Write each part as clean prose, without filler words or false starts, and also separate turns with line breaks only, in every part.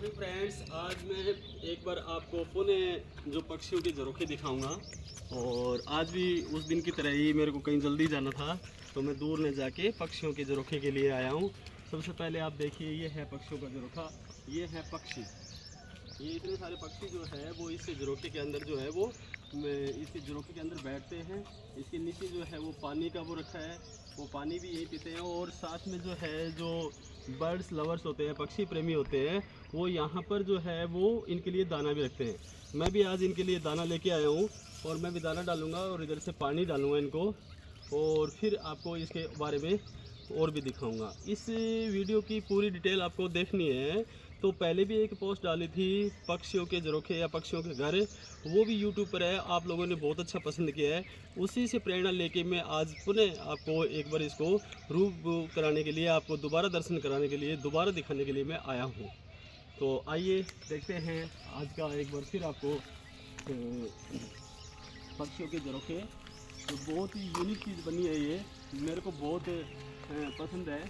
Morning friends, आज मैं एक बार आपको पुनः जो पक्षियों के झरोखे दिखाऊंगा। और आज भी उस दिन की तरह ही मेरे को कहीं जल्दी जाना था, तो मैं दूर न जाके पक्षियों के झरोखे के लिए आया हूँ। सबसे पहले आप देखिए, ये है पक्षियों का झरोखा। ये है पक्षी, ये इतने सारे पक्षी जो है वो इस झरोखे के अंदर जो है वो इसके झरोखे के अंदर बैठते हैं। इसके नीचे जो है वो पानी का वो रखा है, वो पानी भी यही पीते हैं। और साथ में जो है जो बर्ड्स लवर्स होते हैं, पक्षी प्रेमी होते हैं, वो यहाँ पर जो है वो इनके लिए दाना भी रखते हैं। मैं भी आज इनके लिए दाना लेके आया हूँ और मैं भी दाना डालूँगा और इधर से पानी डालूँगा इनको, और फिर आपको इसके बारे में और भी दिखाऊंगा। इस वीडियो की पूरी डिटेल आपको देखनी है तो पहले भी एक पोस्ट डाली थी पक्षियों के झरोखे या पक्षियों के घर, वो भी यूट्यूब पर है, आप लोगों ने बहुत अच्छा पसंद किया है। उसी से प्रेरणा लेके मैं आज पुनः आपको एक बार इसको रूबरू कराने के लिए, आपको दोबारा दर्शन कराने के लिए, दोबारा दिखाने के लिए मैं आया हूँ। तो आइए देखते हैं आज का एक बार फिर आपको पक्षियों के झरोखे। तो बहुत ही यूनिक चीज़ बनी है ये, मेरे को बहुत पसंद है।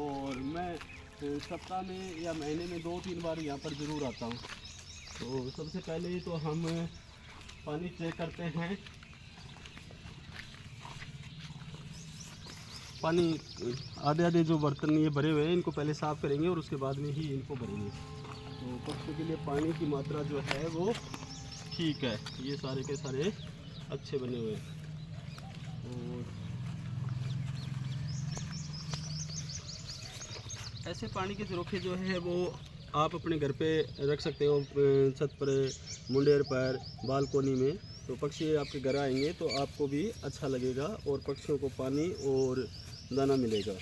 और मैं सप्ताह में या महीने में 2-3 बार यहाँ पर ज़रूर आता हूँ। तो सबसे पहले तो हम पानी चेक करते हैं। पानी आधे आधे जो बर्तन ये भरे हुए हैं, इनको पहले साफ़ करेंगे और उसके बाद में ही इनको भरेंगे। तो पक्षियों के लिए पानी की मात्रा जो है वो ठीक है, ये सारे के सारे अच्छे बने हुए हैं। और ऐसे पानी के झरोखे जो है वो आप अपने घर पे रख सकते हो, छत पर, मुंडेर पर, बालकोनी में। तो पक्षी आपके घर आएंगे तो आपको भी अच्छा लगेगा और पक्षियों को पानी और दाना मिलेगा।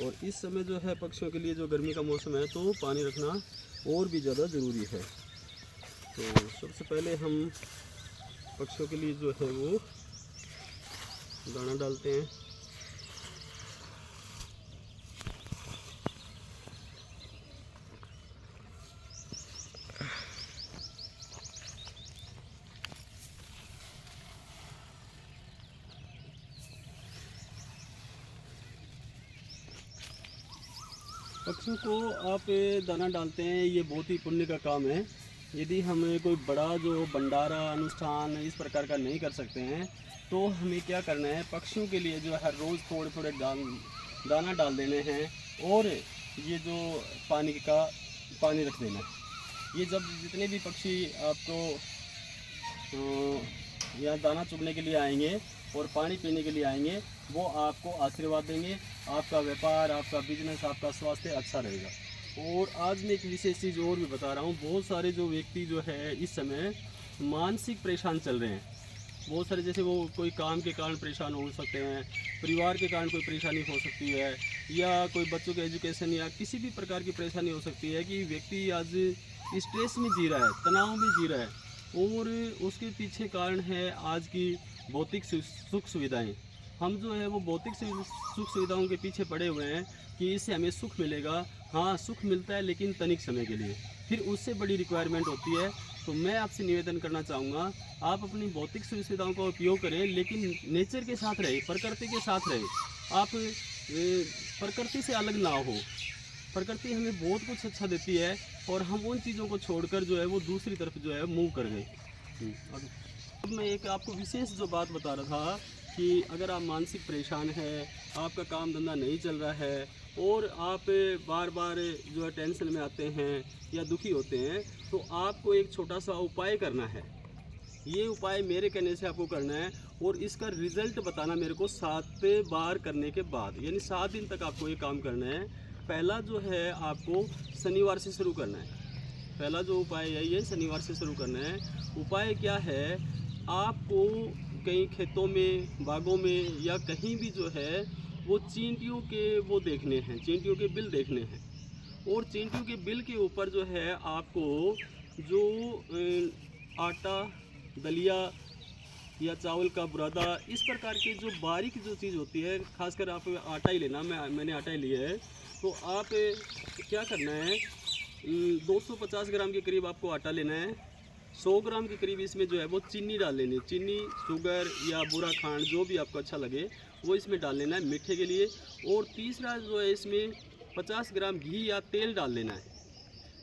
और इस समय जो है पक्षियों के लिए जो गर्मी का मौसम है तो पानी रखना और भी ज़्यादा ज़रूरी है। तो सबसे पहले हम पक्षियों के लिए जो है वो दाना डालते हैं। पक्षियों को आप दाना डालते हैं, ये बहुत ही पुण्य का काम है। यदि हम कोई बड़ा जो भंडारा अनुष्ठान इस प्रकार का नहीं कर सकते हैं तो हमें क्या करना है, पक्षियों के लिए जो हर रोज़ थोड़े थोड़े दाना डाल देने हैं। और ये जो पानी रख देना है। ये जब जितने भी पक्षी आपको यहाँ दाना चुगने के लिए आएंगे और पानी पीने के लिए आएंगे, वो आपको आशीर्वाद देंगे। आपका व्यापार, आपका बिजनेस, आपका स्वास्थ्य अच्छा रहेगा। और आज मैं एक विशेष चीज़ और भी बता रहा हूँ। बहुत सारे जो व्यक्ति जो है इस समय मानसिक परेशान चल रहे हैं। बहुत सारे, जैसे वो कोई काम के कारण परेशान हो सकते हैं, परिवार के कारण कोई परेशानी हो सकती है, या कोई बच्चों के एजुकेशन या किसी भी प्रकार की परेशानी हो सकती है कि व्यक्ति आज स्ट्रेस में जी रहा है, तनाव में जी रहा है। और उसके पीछे कारण है आज की भौतिक सुख सुविधाएं। हम जो है वो भौतिक सुख सुविधाओं के पीछे पड़े हुए हैं कि इससे हमें सुख मिलेगा। हाँ, सुख मिलता है लेकिन तनिक समय के लिए, फिर उससे बड़ी रिक्वायरमेंट होती है। तो मैं आपसे निवेदन करना चाहूँगा, आप अपनी भौतिक सुविधाओं का उपयोग करें लेकिन नेचर के साथ रहे, प्रकृति के साथ रहे। आप प्रकृति से अलग ना हो। प्रकृति हमें बहुत कुछ अच्छा देती है और हम उन चीज़ों को छोड़कर जो है वो दूसरी तरफ जो है मूव कर गए। अब मैं एक आपको विशेष जो बात बता रहा था कि अगर आप मानसिक परेशान हैं, आपका काम धंधा नहीं चल रहा है और आप बार बार जो है टेंशन में आते हैं या दुखी होते हैं, तो आपको एक छोटा सा उपाय करना है। ये उपाय मेरे कहने से आपको करना है और इसका रिज़ल्ट बताना मेरे को 7 बार करने के बाद, यानी 7 दिन तक आपको ये काम करना है। पहला जो है आपको शनिवार से शुरू करना है। पहला जो उपाय है ये शनिवार से शुरू करना है। उपाय क्या है, आपको कहीं खेतों में, बागों में या कहीं भी जो है वो चींटियों के वो देखने हैं, चींटियों के बिल देखने हैं। और चींटियों के बिल के ऊपर जो है आपको जो आटा, दलिया या चावल का बुरादा, इस प्रकार के जो बारीक जो चीज़ होती है, खासकर आप आटा ही लेना, मैंने आटा ही लिया है। तो आप क्या करना है, 250 ग्राम के करीब आपको आटा लेना है। 100 ग्राम के करीब इसमें जो है वो चीनी डाल लेनी है। चीनी, शुगर या बुरा खांड, जो भी आपको अच्छा लगे वो इसमें डाल लेना है मीठे के लिए। और तीसरा जो है इसमें 50 ग्राम घी या तेल डाल लेना है।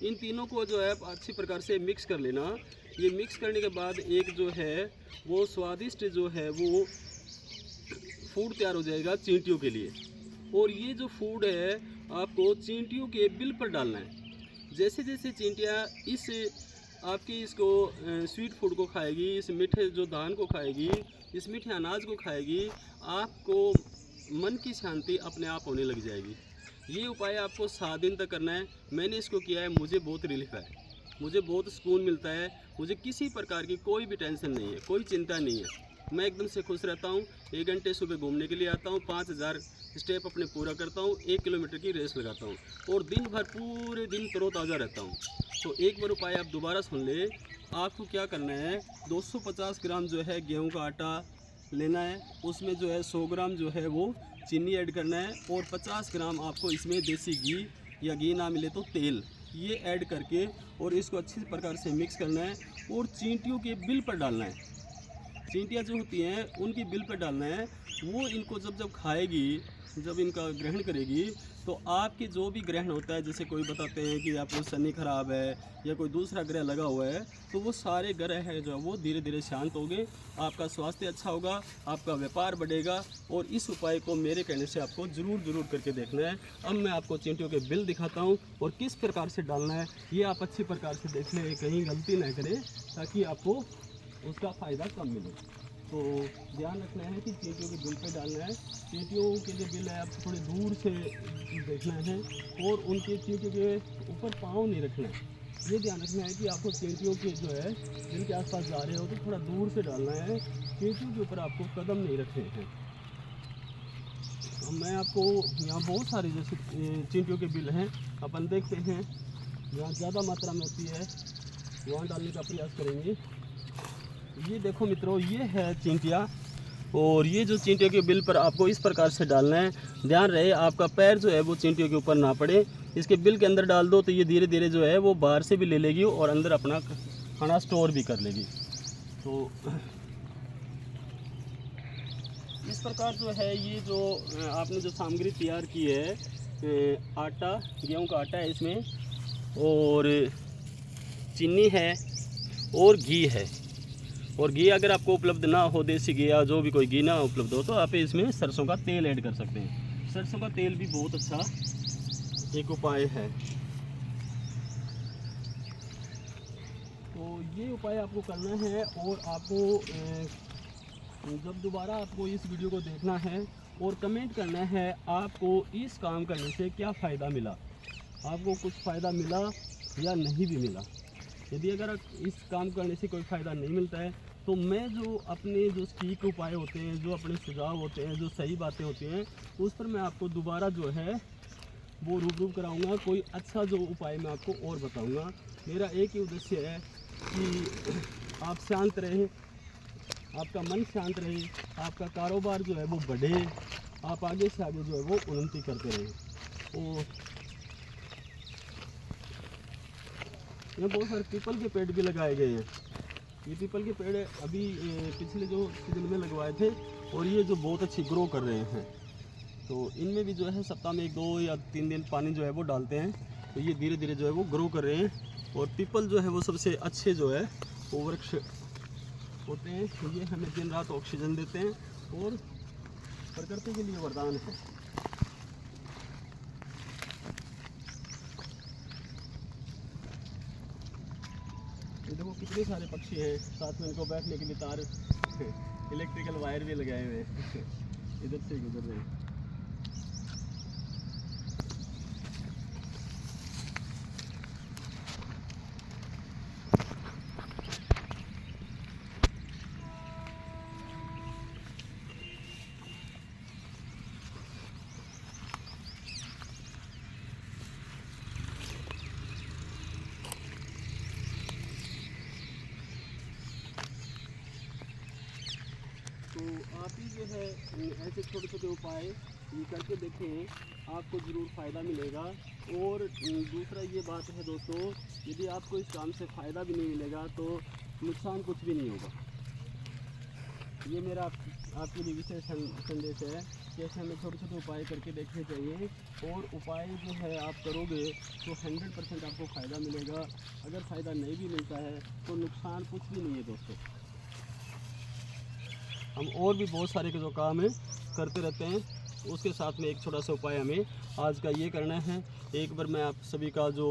इन तीनों को जो है अच्छी प्रकार से मिक्स कर लेना। ये मिक्स करने के बाद एक जो है वो स्वादिष्ट जो है वो फूड तैयार हो जाएगा चींटियों के लिए। और ये जो फूड है आपको चींटियों के बिल पर डालना है। जैसे जैसे चींटियाँ इस आपकी इसको स्वीट फूड को खाएगी, इस मीठे जो धान को खाएगी, इस मीठे अनाज को खाएगी, आपको मन की शांति अपने आप होने लग जाएगी। ये उपाय आपको 7 दिन तक करना है। मैंने इसको किया है, मुझे बहुत रिलीफ है, मुझे बहुत सुकून मिलता है, मुझे किसी प्रकार की कोई भी टेंशन नहीं है, कोई चिंता नहीं है। मैं एकदम से खुश रहता हूँ। 1 घंटे सुबह घूमने के लिए आता हूँ, 5000 स्टेप अपने पूरा करता हूँ, 1 किलोमीटर की रेस लगाता हूँ और दिन भर पूरे दिन तरोताज़ा रहता हूँ। तो एक बार उपाय आप दोबारा सुन ले। आपको क्या करना है, 250 ग्राम जो है गेहूं का आटा लेना है, उसमें जो है 100 ग्राम जो है वो चीनी ऐड करना है और 50 ग्राम आपको इसमें देसी घी या घी ना मिले तो तेल, ये ऐड करके और इसको अच्छी प्रकार से मिक्स करना है और चींटियों के बिल पर डालना है। चींटियाँ जो होती हैं उनकी बिल पर डालना है। वो इनको जब खाएगी, जब इनका ग्रहण करेगी तो आपके जो भी ग्रहण होता है, जैसे कोई बताते हैं कि आपको शनि खराब है या कोई दूसरा ग्रह लगा हुआ है, तो वो सारे ग्रह है जो वो धीरे धीरे शांत होंगे, आपका स्वास्थ्य अच्छा होगा, आपका व्यापार बढ़ेगा। और इस उपाय को मेरे कहने से आपको ज़रूर करके देखना है। अब मैं आपको चींटियों के बिल दिखाता हूँ और किस प्रकार से डालना है, ये आप अच्छी प्रकार से देख लें, कहीं गलती ना करें, ताकि आपको उसका फ़ायदा कम मिले। तो ध्यान रखना है कि चींटियों के बिल पे डालना है। चींटियों के जो बिल है आपको थोड़े दूर से देखना है और उनके चींटियों के ऊपर पाँव नहीं रखना है। ये ध्यान रखना है कि आपको चींटियों के जो है बिल के आसपास जा रहे हो तो थोड़ा दूर से डालना है, चींटियों के ऊपर आपको कदम नहीं रखने हैं। मैं आपको यहाँ बहुत सारे जैसे चींटियों के बिल हैं, अपन देखते हैं, जहाँ ज़्यादा मात्रा में होती है वहाँ डालने का प्रयास करेंगे। ये देखो मित्रों, ये है चींटियाँ और ये जो चींटियों के बिल पर आपको इस प्रकार से डालना है। ध्यान रहे आपका पैर जो है वो चींटियों के ऊपर ना पड़े। इसके बिल के अंदर डाल दो तो ये धीरे धीरे जो है वो बाहर से भी ले लेगी और अंदर अपना खाना स्टोर भी कर लेगी। तो इस प्रकार जो है ये जो आपने जो सामग्री तैयार की है, आटा, गेहूँ का आटा है इसमें और चीनी है और घी है। और घी अगर आपको उपलब्ध ना हो, देसी घी या जो भी कोई घी ना उपलब्ध हो, तो आप इसमें सरसों का तेल ऐड कर सकते हैं। सरसों का तेल भी बहुत अच्छा एक उपाय है। तो ये उपाय आपको करना है और आपको जब दोबारा आपको इस वीडियो को देखना है और कमेंट करना है आपको इस काम करने से क्या फ़ायदा मिला, आपको कुछ फ़ायदा मिला या नहीं भी मिला। यदि अगर इस काम करने से कोई फ़ायदा नहीं मिलता है तो मैं जो अपने जो ठीक उपाय होते हैं, जो अपने सुझाव होते हैं, जो सही बातें होती हैं, उस पर मैं आपको दोबारा जो है वो रूबरू कराऊंगा। कोई अच्छा जो उपाय मैं आपको और बताऊंगा। मेरा एक ही उद्देश्य है कि आप शांत रहें, आपका मन शांत रहे, आपका कारोबार जो है वो बढ़े, आप आगे से आगे जो है वो उन्नति करते रहें। और यहाँ बहुत सारे पीपल के पेड़ भी लगाए गए हैं। ये पीपल के पेड़ अभी पिछले जो सीजन में लगवाए थे और ये जो बहुत अच्छी ग्रो कर रहे हैं। तो इनमें भी जो है सप्ताह में 1-2 या 3 दिन पानी जो है वो डालते हैं, तो ये धीरे धीरे जो है वो ग्रो कर रहे हैं। और पीपल जो है वो सबसे अच्छे जो है वो वृक्ष होते हैं। ये हमें दिन रात ऑक्सीजन देते हैं और प्रकृति के लिए वरदान है। ये देखो कितने सारे पक्षी हैं, साथ में इनको बैठने के लिए तार इलेक्ट्रिकल वायर भी लगाए हुए हैं इधर से गुजर रहे हैं। तो आप ही जो है ऐसे छोटे छोटे उपाय ये करके देखें, आपको ज़रूर फ़ायदा मिलेगा। और दूसरा ये बात है दोस्तों, यदि आपको इस काम से फ़ायदा भी नहीं मिलेगा तो नुकसान कुछ भी नहीं होगा। ये मेरा आपके लिए विशेष संदेश है। कैसे हमें छोटे छोटे उपाय करके देखने चाहिए। और उपाय जो है आप करोगे तो 100% आपको फ़ायदा मिलेगा। अगर फ़ायदा नहीं भी मिलता है तो नुकसान कुछ भी नहीं है दोस्तों। हम और भी बहुत सारे जो काम है करते रहते हैं, उसके साथ में एक छोटा सा उपाय हमें आज का ये करना है। एक बार मैं आप सभी का जो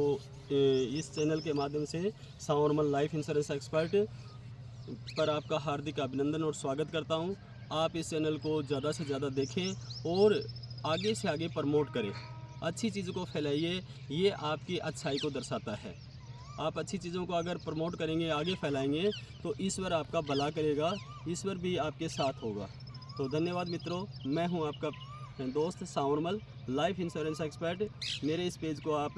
इस चैनल के माध्यम से सावरमल लाइफ इंश्योरेंस एक्सपर्ट पर आपका हार्दिक अभिनंदन और स्वागत करता हूं। आप इस चैनल को ज़्यादा से ज़्यादा देखें और आगे से आगे प्रमोट करें, अच्छी चीज़ों को फैलाइए, ये आपकी अच्छाई को दर्शाता है। आप अच्छी चीज़ों को अगर प्रमोट करेंगे, आगे फैलाएंगे तो ईश्वर आपका भला करेगा, ईश्वर भी आपके साथ होगा। तो धन्यवाद मित्रों, मैं हूं आपका दोस्त सावरमल लाइफ इंश्योरेंस एक्सपर्ट। मेरे इस पेज को आप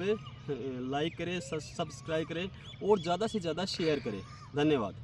लाइक करें, सब्सक्राइब करें और ज़्यादा से ज़्यादा शेयर करें। धन्यवाद।